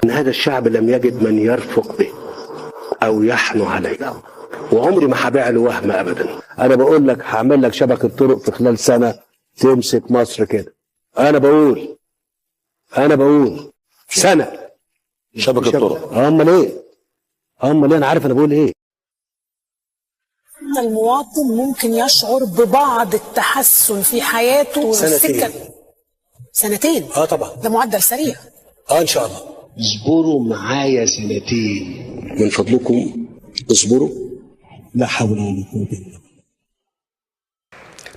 ان هذا الشعب لم يجد من يرفق به او يحنو عليه، وعمري ما هبيع له وهم ابدا. انا بقول لك هعمل لك شبكه طرق في خلال سنه تمسك مصر كده. انا بقول سنه شبكه طرق. امال ايه؟ انا عارف انا بقول ايه. المواطن ممكن يشعر ببعض التحسن في حياته. سنتين طبعا ده معدل سريع. ان شاء الله. اصبروا معايا سنتين من فضلكم، اصبروا. لا حول ولا قوه الا بالله.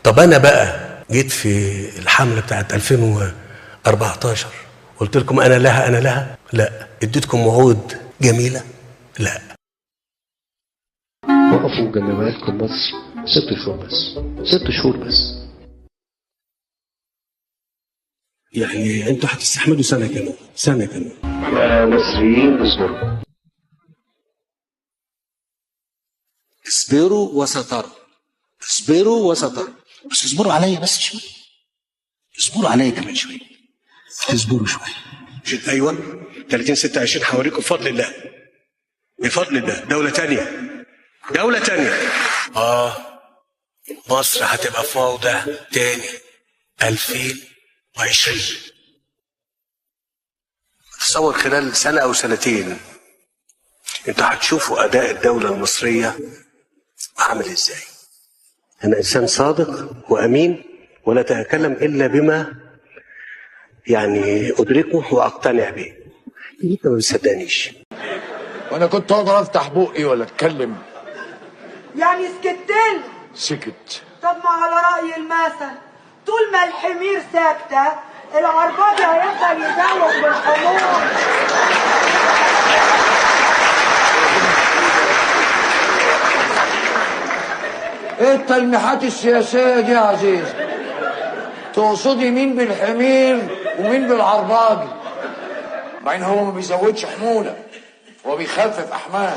طب انا بقى جيت في الحمله بتاعت 2014 قلت لكم انا لها؟ لا. اديتكم وعود جميله؟ لا. وقفوا جنب بالكم مصر 6 شهور بس، 6 شهور بس. يعني انتوا هتستحملوا سنه كمان. يا مصريين اصبروا. اصبروا وستروا. بس اصبروا عليا بس شويه. اصبروا عليا كمان شويه. اصبروا شويه. ايوه 30/26 هوريكم بفضل الله. دولة تانية. مصر هتبقى في موضع تاني 2020. تصور خلال سنة أو سنتين انتوا هتشوفوا أداء الدولة المصرية عامل ازاي. أنا إنسان صادق وأمين ولا أتكلم إلا بما يعني أدركه وأقتنع به. انت ما بتصدقنيش. وانا كنت اقدر افتح بقي ولا اتكلم؟ يعني سكتين؟ سكت. طب ما على رأي المثل طول ما الحمير ساكتة العرباجي هيفضل يزوق بالحمور. ايه التلميحات السياسية دي يا عزيز؟ تقصدي مين بالحمير ومين بالعرباجي؟ مع ان هو ما بيزودش حمولة، هو بيخفف احمال.